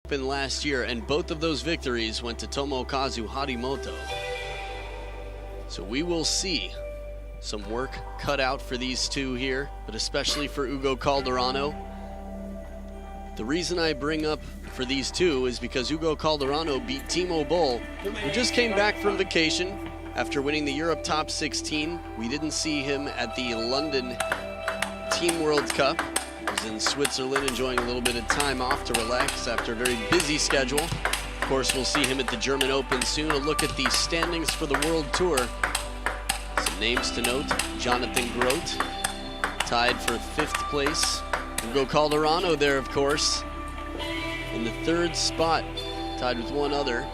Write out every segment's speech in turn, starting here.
Open last year, and both of those victories went to Tomokazu Harimoto. So we will see some work cut out for these two here, but especially for Hugo Calderano. The reason I bring up for these two is because Hugo Calderano beat Timo Boll, who just came back from vacation after winning the Europe Top 16. We didn't see him at the London Team World Cup. He was in Switzerland enjoying a little bit of time off to relax after a very busy schedule. Of course, we'll see him at the German Open soon. A look at the standings for the World Tour. Some names to note: Jonathan Grote, tied for 5th place. Hugo Calderano there, of course, in the 3rd spot, tied with one other.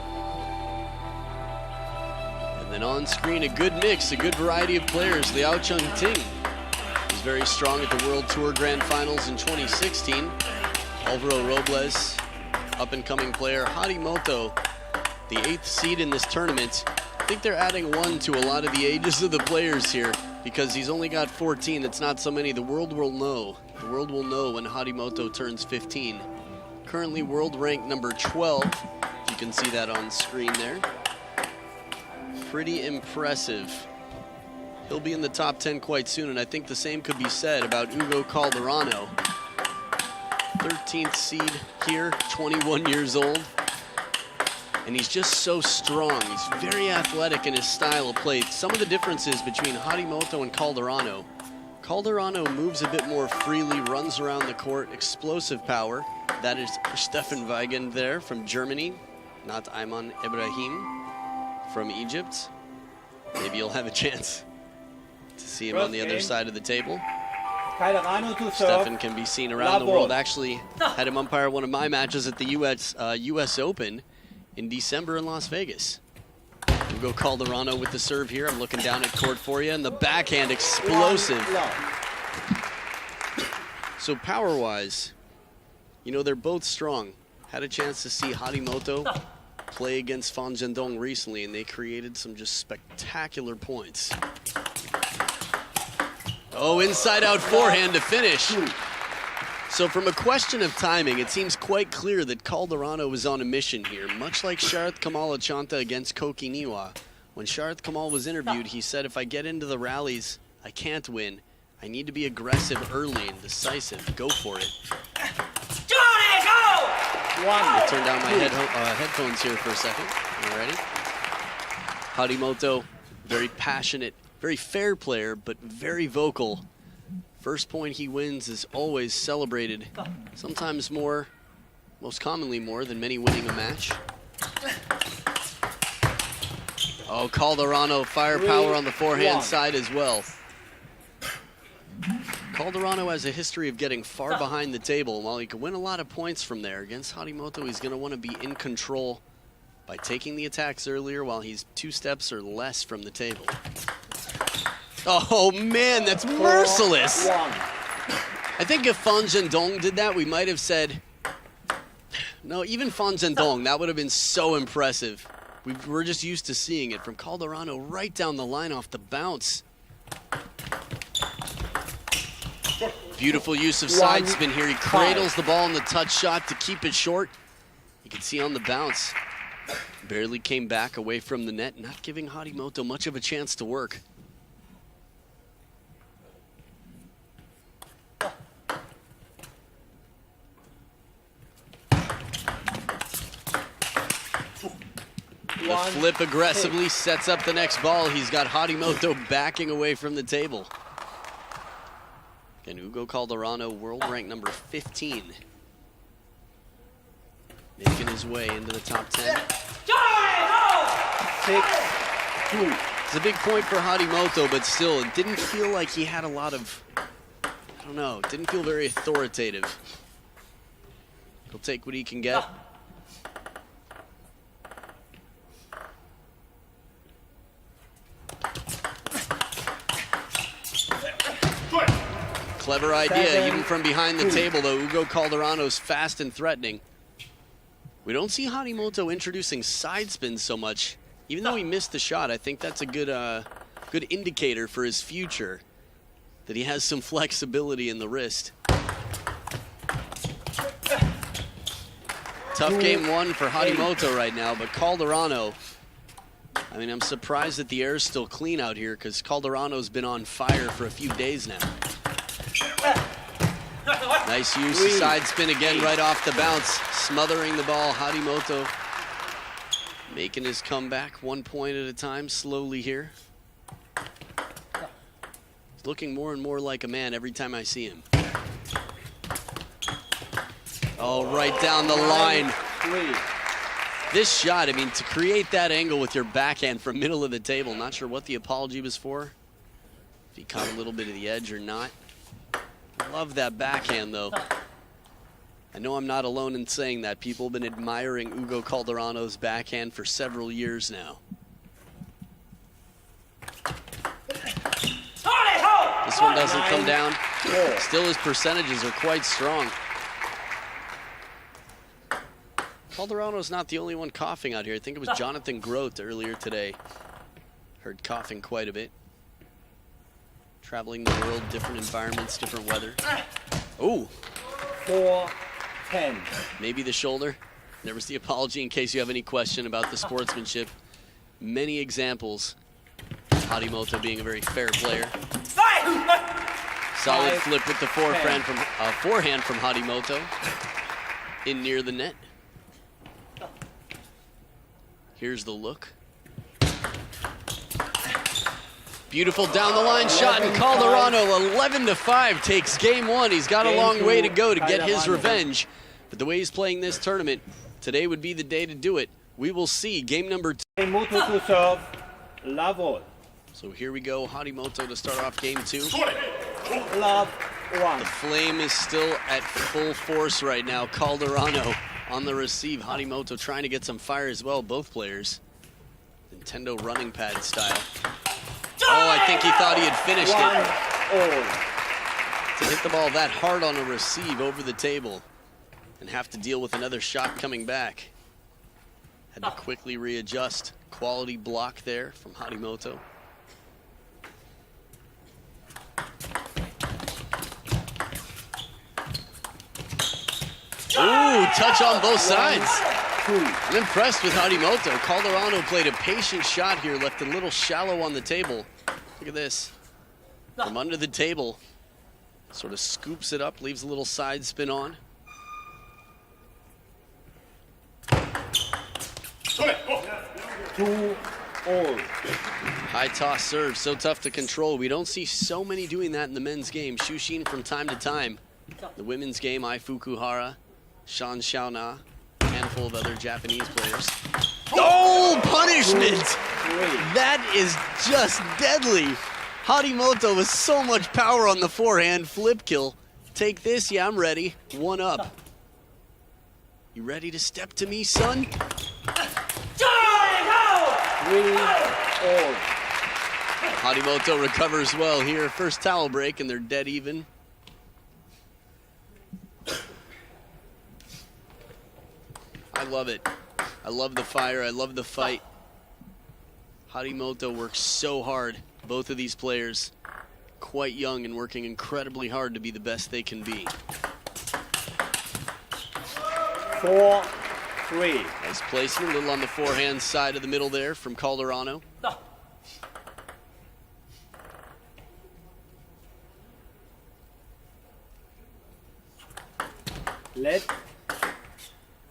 And then on screen, a good mix, a good variety of players. Liao Chun-Ting was very strong at the World Tour Grand Finals in 2016. Alvaro Robles, up-and-coming player. Harimoto, the 8th seed in this tournament. I think they're adding 1 to a lot of the ages of the players here, because he's only got 14. That's not so many. The world will know. The world will know when Harimoto turns 15. Currently world rank number 12. You can see that on screen there. Pretty impressive. He'll be in the top 10 quite soon, and I think the same could be said about Hugo Calderano. 13th seed here, 21 years old. And he's just so strong. He's very athletic in his style of play. Some of the differences between Harimoto and Calderano. Calderano moves a bit more freely, runs around the court, explosive power. That is Stefan Weigand there from Germany, not Ayman Ibrahim from Egypt. Maybe you'll have a chance to see him on the other side of the table. Stefan can be seen around the world. Actually, had him umpire one of my matches at the US Open in December in Las Vegas. Hugo Calderano with the serve here. I'm looking down at court for you, and the backhand explosive. So power-wise, you know, they're both strong. Had a chance to see Harimoto play against Fan Zhendong recently, and they created some just spectacular points. Oh, inside-out forehand to finish. So from a question of timing, it seems quite clear that Calderano was on a mission here, much like Sharath Kamal Achanta against Koki Niwa. When Sharath Kamal was interviewed, he said, if I get into the rallies, I can't win. I need to be aggressive early and decisive. Go for it. Johnny, go! I'll turn down my headphones here for a second. All ready? Harimoto, very passionate, very fair player, but very vocal. First point he wins is always celebrated, sometimes more, most commonly more than many winning a match. Oh, Calderano, firepower on the forehand side as well. Calderano has a history of getting far behind the table. While he can win a lot of points from there, against Harimoto, he's going to want to be in control by taking the attacks earlier while he's 2 steps or less from the table. Oh man, that's merciless. I think if Fan Zhendong did that, we might have said, no, even Fan Zhendong, that would have been so impressive. We're just used to seeing it from Calderano right down the line off the bounce. Beautiful use of side spin here. He cradles the ball in the touch shot to keep it short. You can see on the bounce, barely came back away from the net, not giving Harimoto much of a chance to work. The flip aggressively sets up the next ball. He's got Harimoto backing away from the table. And Hugo Calderano, world rank number 15. Making his way into the top 10. 6-2. It's a big point for Harimoto, but still, it didn't feel like he had a lot of, I don't know, it didn't feel very authoritative. He'll take what he can get. Clever idea, even from behind the table, though. Hugo Calderano's fast and threatening. We don't see Harimoto introducing side spins so much. Even though he missed the shot, I think that's a good indicator for his future, that he has some flexibility in the wrist. Tough game one for Harimoto right now, but Calderano, I mean, I'm surprised that the air is still clean out here because Calderano's been on fire for a few days now. Nice use of side spin again right off the bounce, smothering the ball. Harimoto making his comeback 1 point at a time, slowly here. He's looking more and more like a man every time I see him. Oh, right down the line. This shot, I mean, to create that angle with your backhand from middle of the table, not sure what the apology was for. If he caught a little bit of the edge or not. Love that backhand, though. I know I'm not alone in saying that. People have been admiring Hugo Calderano's backhand for several years now. This one doesn't come down. Still, his percentages are quite strong. Calderano's not the only one coughing out here. I think it was Jonathan Grote earlier today. Heard coughing quite a bit. Traveling the world, different environments, different weather. Oh. 4-10. Maybe the shoulder. There was the apology in case you have any question about the sportsmanship. Many examples. Harimoto being a very fair player. Solid flip with the forehand from Harimoto. In near the net. Here's the look. Beautiful down the line shot, and Calderano 11-5 takes game one. He's got a long way to go to get his revenge. But the way he's playing this tournament, today would be the day to do it. We will see game number 2. Harimoto to serve. Love all. So here we go, Harimoto to start off game 2. Love one. The flame is still at full force right now. Calderano on the receive. Harimoto trying to get some fire as well, both players. Nintendo running pad style. Oh, I think he thought he had finished it. To hit the ball that hard on a receive over the table and have to deal with another shot coming back. Had to quickly readjust. Quality block there from Harimoto. Ooh, touch on both sides. I'm impressed with Harimoto. Calderano played a patient shot here, left a little shallow on the table. Look at this. From under the table, sort of scoops it up, leaves a little side spin on. Two all. High toss serve, so tough to control. We don't see so many doing that in the men's game. Shushin from time to time. The women's game, Ai Fukuhara, Shan Xiaona, a handful of other Japanese players. Oh, punishment! That is just deadly. Harimoto with so much power on the forehand, flip kill. Take this, yeah, I'm ready. 1 up. You ready to step to me, son? 3 all. Harimoto recovers well here. First towel break, and they're dead even. I love it. I love the fire. I love the fight. Harimoto works so hard. Both of these players quite young and working incredibly hard to be the best they can be. 4-3. Nice placement, a little on the forehand side of the middle there from Calderano. Let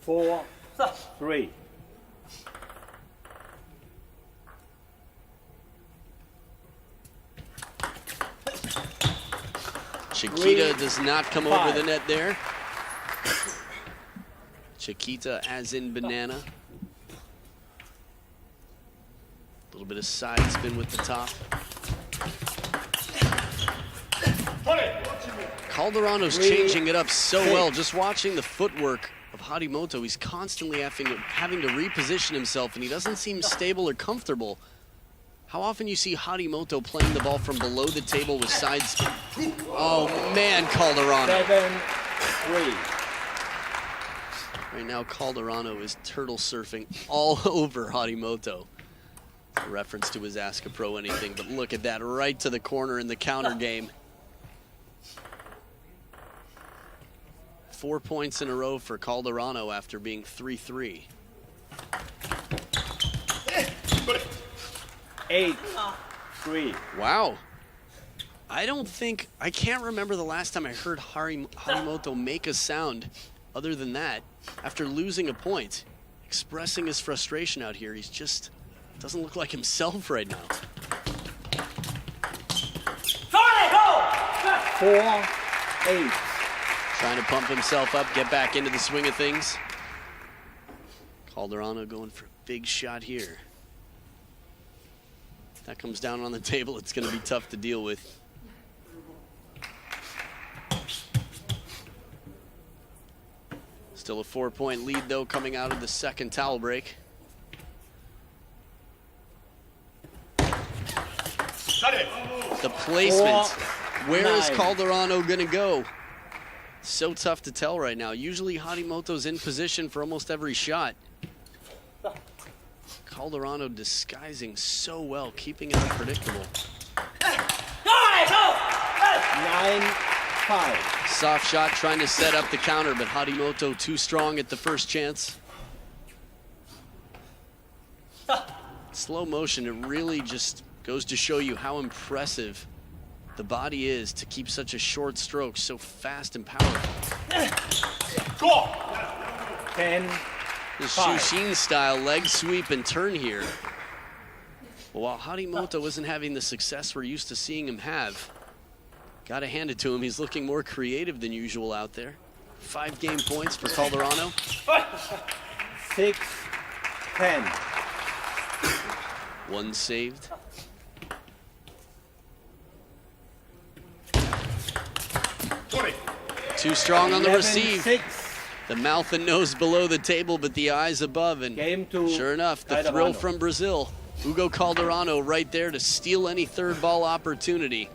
4-3. Chiquita does not come over the net there. Chiquita as in banana. A little bit of side spin with the top. Calderano's changing it up so well. Just watching the footwork of Harimoto, he's constantly having to reposition himself, and he doesn't seem stable or comfortable. How often you see Harimoto playing the ball from below the table with side spin? Oh man, Calderano. 7-3. Right now, Calderano is turtle surfing all over Harimoto. A reference to his Ask a Pro anything, but look at that, right to the corner in the counter game. 4 points in a row for Calderano after being 3-3. 8-3. Wow. I can't remember the last time I heard Harimoto make a sound other than that after losing a point. Expressing his frustration out here. He's just doesn't look like himself right now. 4-8. Trying to pump himself up, get back into the swing of things. Calderano going for a big shot here. If that comes down on the table, it's going to be tough to deal with. Still a 4-point lead, though, coming out of the second towel break. The placement. Where is Calderano going to go? So tough to tell right now. Usually Harimoto's in position for almost every shot. Calderano disguising so well, keeping it unpredictable. 9-5. Soft shot trying to set up the counter, but Harimoto too strong at the first chance. Slow motion, it really just goes to show you how impressive the body is to keep such a short stroke so fast and powerful. 10. The Shushin style leg sweep and turn here. But while Harimoto isn't having the success we're used to seeing him have, gotta hand it to him, he's looking more creative than usual out there. 5 game points for Calderano. 6-10. 1 saved. Too strong on the receive. 11-6. The mouth and nose below the table, but the eyes above. And Game 2. sure enough, the thrill from Brazil. Hugo Calderano right there to steal any third ball opportunity.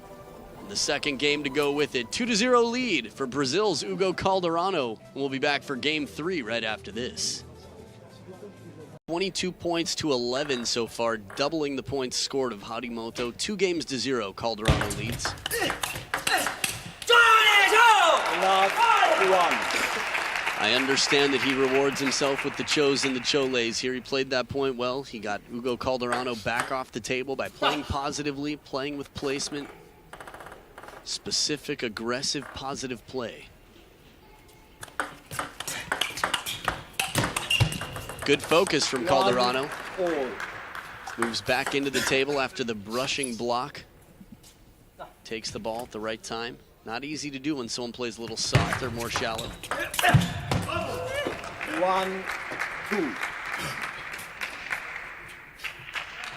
The second game to go with it. 2-0 lead for Brazil's Hugo Calderano. We'll be back for game 3 right after this. 22 points to 11 so far, doubling the points scored of Harimoto. 2-0, Calderano leads. Last 1. I understand that he rewards himself with the chos and the cholays here. He played that point well. He got Hugo Calderano back off the table by playing positively, playing with placement. Specific, aggressive, positive play. Good focus from Calderano. Moves back into the table after the brushing block. Takes the ball at the right time. Not easy to do when someone plays a little softer, more shallow. 1-2.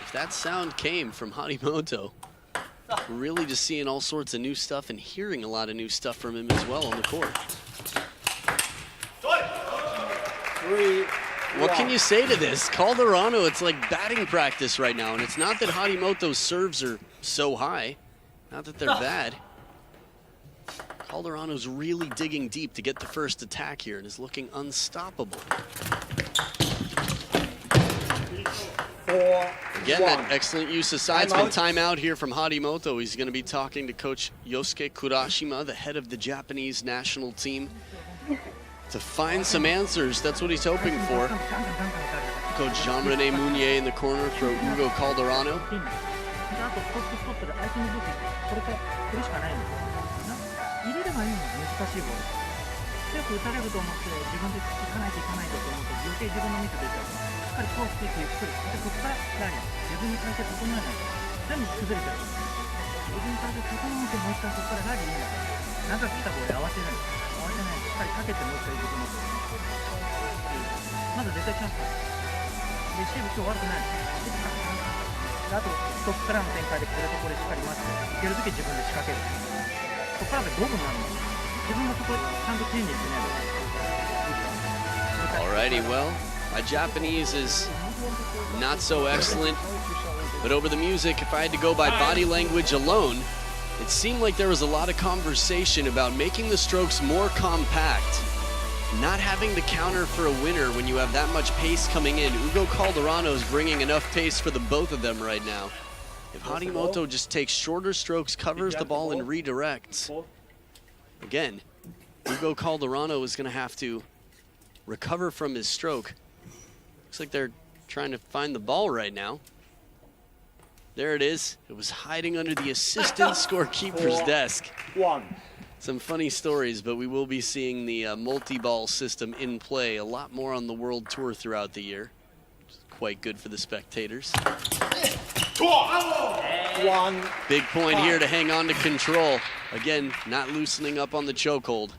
If that sound came from Harimoto, we're really just seeing all sorts of new stuff and hearing a lot of new stuff from him as well on the court. 3. What can you say to this? Calderano, it's like batting practice right now, and it's not that Harimoto's serves are so high, not that they're bad. Calderano's really digging deep to get the first attack here and is looking unstoppable. 4. Again, that excellent use of sidespin. Timeout here from Harimoto. He's going to be talking to Coach Yosuke Kurashima, the head of the Japanese national team, to find some answers. That's what he's hoping for. Coach Jean-René Mounier in the corner for Hugo Calderano. 入れればいいのに難しいボール強く打たれると思って自分でいかないといかないと思うと余計自分のミス出ちゃうからしっかりコースしてゆっくりでそこからラリー自分に体勢整えないと全部崩れちゃう自分に体勢整えてもう一回そこからラリーいいんだから長く来たボール合わせない合わせないしっかりかけてもう一回自分のまず絶対チャンスレシーブ今日悪くないあとストップからの展開でこれとこれしっかり待っていけるとき自分で仕掛ける Alrighty, well, my Japanese is not so excellent, but over the music, if I had to go by body language alone, it seemed like there was a lot of conversation about making the strokes more compact, not having to counter for a winner when you have that much pace coming in. Hugo Calderano is bringing enough pace for the both of them right now. If Harimoto just takes shorter strokes, covers the ball, and redirects, again, Hugo Calderano is going to have to recover from his stroke. Looks like they're trying to find the ball right now. There it is. It was hiding under the assistant scorekeeper's desk. 1. Some funny stories, but we will be seeing the multi-ball system in play a lot more on the World Tour throughout the year. Which is quite good for the spectators. 1. Big point here to hang on to control. Again, not loosening up on the chokehold.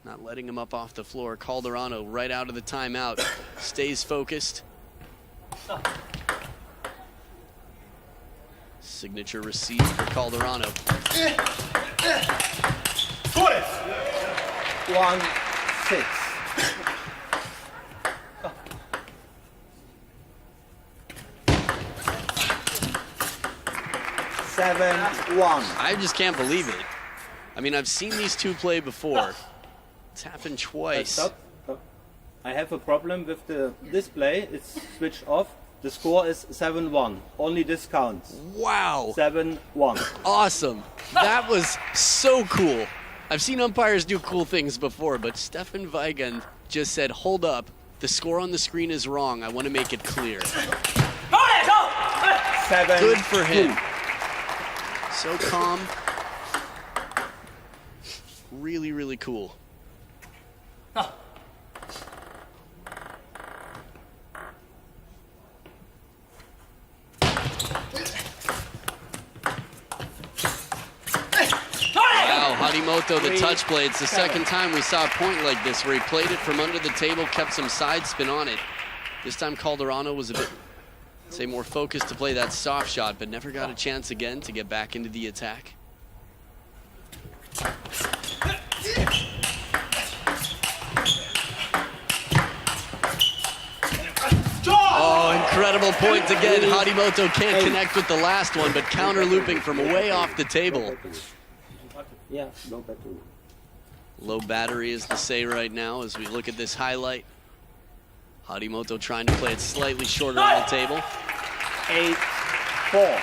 Not letting him up off the floor. Calderano right out of the timeout. Stays focused. Signature receive for Calderano. 1, 6. Seven, 1. I just can't believe it. I mean, I've seen these two play before. It's happened twice. Stop. I have a problem with the display. It's switched off. The score is 7-1. Only this counts. Wow. 7-1. Awesome. That was so cool. I've seen umpires do cool things before, but Stefan Weigand just said, hold up. The score on the screen is wrong. I want to make it clear. 7. Good for him. 2. So calm. Really, really cool. Wow, Harimoto, the touch play. It's the second time we saw a point like this where he played it from under the table, kept some side spin on it. This time Calderano was a bit, say, more focused to play that soft shot, but never got a chance again to get back into the attack. Oh, incredible point again. Harimoto can't connect with the last one, but counter looping from way off the table. Yeah, no battery. Low battery is the say right now as we look at this highlight. Harimoto trying to play it slightly shorter on the table. 8-4.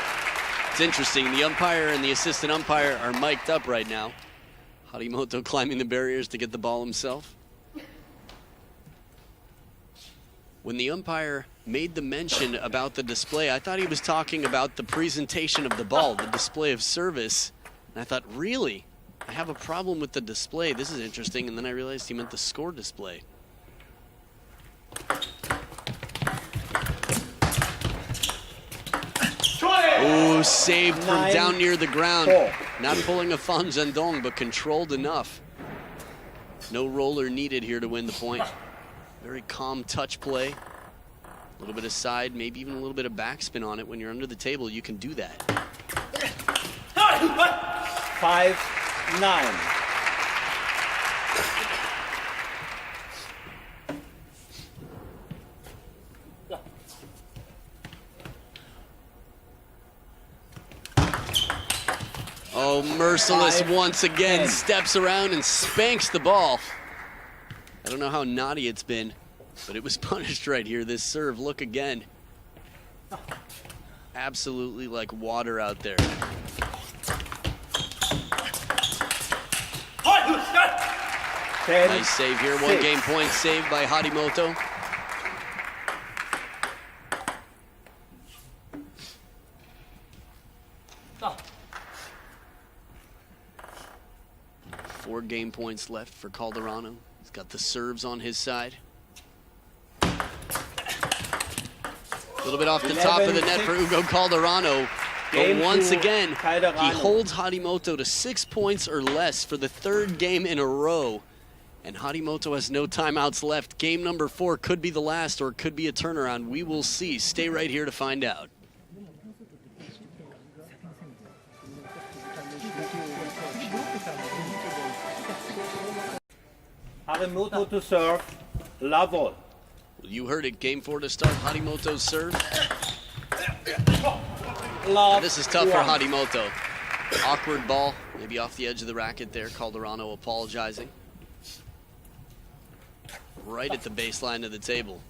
It's interesting, the umpire and the assistant umpire are mic'd up right now. Harimoto climbing the barriers to get the ball himself. When the umpire made the mention about the display, I thought he was talking about the presentation of the ball, the display of service. And I thought, really? I have a problem with the display. This is interesting. And then I realized he meant the score display. Oh, saved from 9, down near the ground. 4. Not pulling a Fan Zhendong, but controlled enough. No roller needed here to win the point. Very calm touch play. A little bit of side, maybe even a little bit of backspin on it. When you're under the table, you can do that. 5-9. Oh, merciless 5, once again. 10. Steps around and spanks the ball. I don't know how naughty it's been, but it was punished right here. This serve, look again. Absolutely like water out there. 10, Nice save here. 1 6. game point saved by Harimoto. Four game points left for Calderano. He's got the serves on his side. A little bit off the top of the net for Hugo Calderano. But Game once 2, again, he Calderano. holds Harimoto to 6 points or less for the 3rd game in a row. And Harimoto has no timeouts left. Game number 4 could be the last or it could be a turnaround. We will see. Stay right here to find out. Harimoto to serve. Level. You heard it. Game 4 to start. Harimoto's serve. Love. This is tough for 1. Harimoto. Awkward ball. Maybe off the edge of the racket there. Calderano apologizing. Right at the baseline of the table.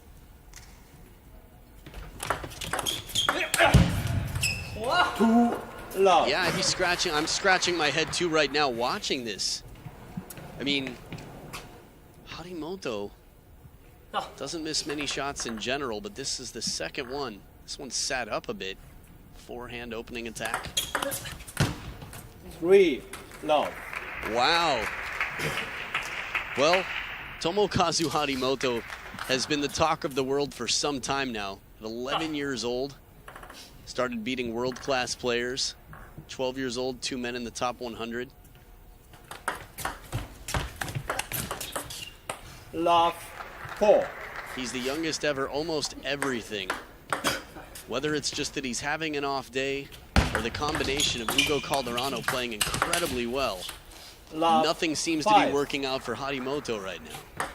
2 love. Yeah, he's scratching. I'm scratching my head too right now watching this. I mean, Harimoto doesn't miss many shots in general, but this is the second one. This one sat up a bit. Forehand opening attack. 3 love. Wow. Well, Tomokazu Harimoto has been the talk of the world for some time now. At 11 years old, started beating world-class players. 12 years old, 2 men in the top 100. Love 4. He's the youngest ever, almost everything. Whether it's just that he's having an off day or the combination of Hugo Calderano playing incredibly well, Love nothing seems to 5. be working out for Harimoto right now.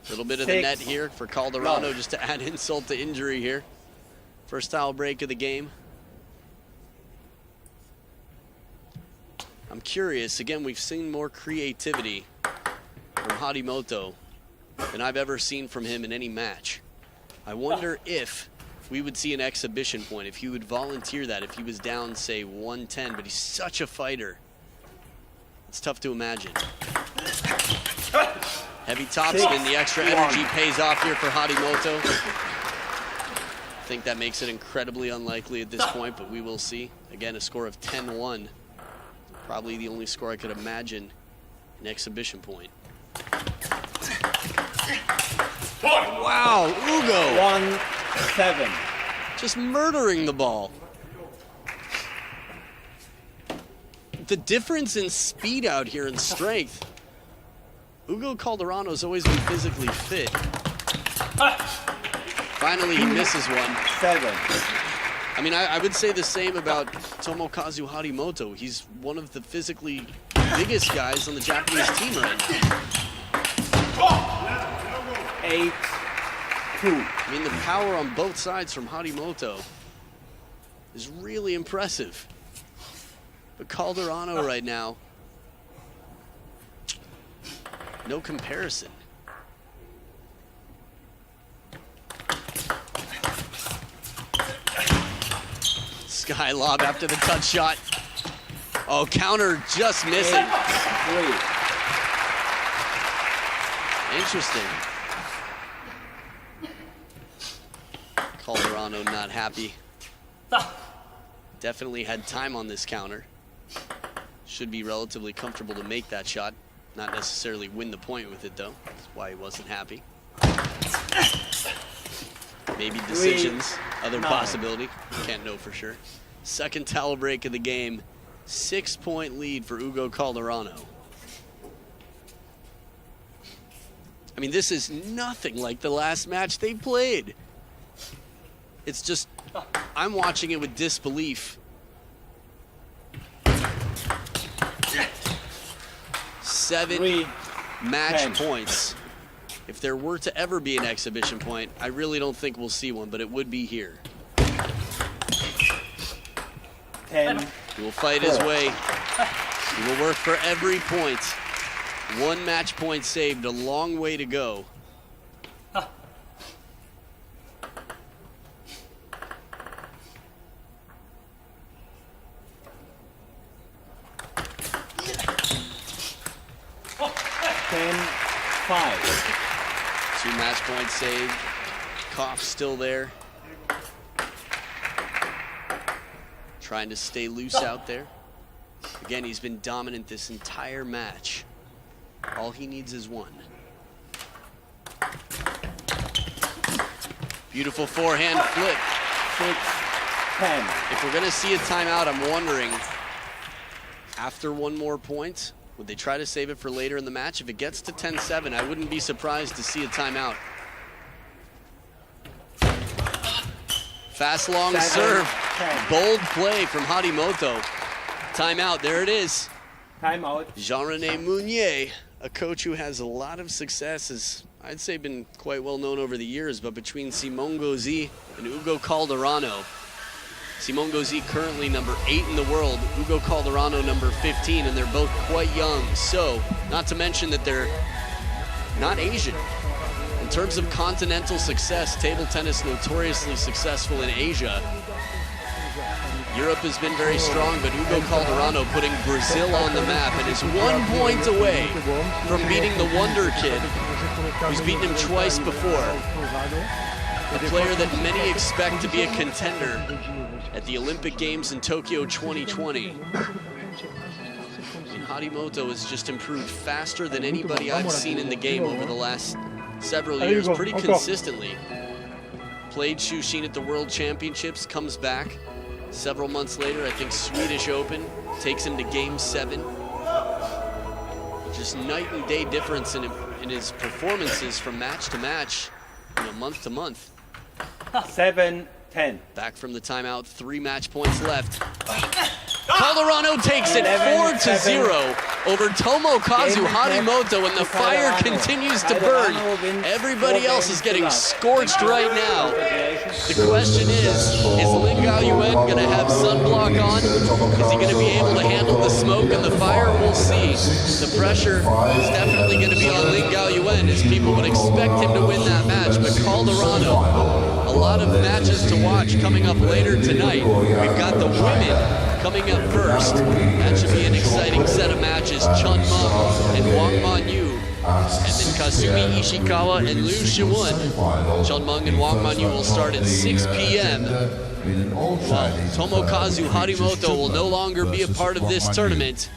A little bit of the 6 net here for Calderano love. just to add insult to injury here. First towel break of the game. I'm curious, again, we've seen more creativity from Harimoto than I've ever seen from him in any match. I wonder if we would see an exhibition point, if he would volunteer that, if he was down, say, 110, but he's such a fighter. It's tough to imagine. Heavy topspin, the extra energy pays off here for Harimoto. I think that makes it incredibly unlikely at this point, but we will see. Again, a score of 10-1. Probably the only score I could imagine an exhibition point. Wow, Hugo! 1-7. Just murdering the ball. The difference in speed out here and strength. Hugo Calderano's always been physically fit. Finally, he misses one. 7. I mean, I would say the same about Tomokazu Harimoto. He's one of the physically biggest guys on the Japanese team right now. 8-2. I mean, the power on both sides from Harimoto is really impressive. But Calderano right now, no comparison. Sky lob after the touch shot. Oh, counter just missing. 8-3. Interesting. Calderano not happy. Definitely had time on this counter. Should be relatively comfortable to make that shot. Not necessarily win the point with it, though. That's why he wasn't happy. Maybe decisions, other possibility. Can't know for sure. Second towel break of the game. 6-point lead for Hugo Calderano. I mean, this is nothing like the last match they played. It's just, I'm watching it with disbelief. 7 match 10. points. If there were to ever be an exhibition point, I really don't think we'll see one, but it would be here. 10. He will fight his way. He will work for every point. 1 match point saved, a long way to go. Five. 2 match points saved. Koff still there. Trying to stay loose out there. Again, he's been dominant this entire match. All he needs is 1. Beautiful forehand flip. 6-10. If we're going to see a timeout, I'm wondering, after 1 more point, would they try to save it for later in the match? If it gets to 10-7, I wouldn't be surprised to see a timeout. Fast, long 7-10. serve. Bold play from Harimoto. Timeout, there it is. Timeout. Jean-René Mounier, a coach who has a lot of success, has, I'd say, been quite well known over the years, but between Simon Gauzy and Hugo Calderano, Simon Gauzy currently number 8 in the world, Hugo Calderano number 15, and they're both quite young. So, not to mention that they're not Asian. In terms of continental success, table tennis notoriously successful in Asia. Europe has been very strong, but Hugo Calderano putting Brazil on the map and is 1 point away from beating the Wonder Kid, who's beaten him twice before. A player that many expect to be a contender at the Olympic Games in Tokyo 2020. And Harimoto has just improved faster than anybody I've seen in the game over the last several years, pretty consistently. Played Shushin at the World Championships, comes back several months later, I think Swedish Open, takes him to Game 7. Just night and day difference in his performances from match to match, month to month. 7-10. Back from the timeout, 3 match points left. Calderano takes it 4-0 over Tomokazu Harimoto, and the fire continues to burn. Everybody else is getting scorched right now. The question is Lin Gaoyuan going to have sunblock on? Is he going to be able to handle the smoke and the fire? We'll see. The pressure is definitely going to be on Lin Gaoyuan, as people would expect him to win that match. But Calderano, a lot of matches to watch coming up later tonight. We've got the women coming up first. That should be an exciting set of matches. Chun Meng and Wang Manyu. And then Kazumi Ishikawa and Liu Shiwen. Chun Meng and Wang Manyu will start at 6 p.m. Tomokazu Harimoto will no longer be a part of this tournament.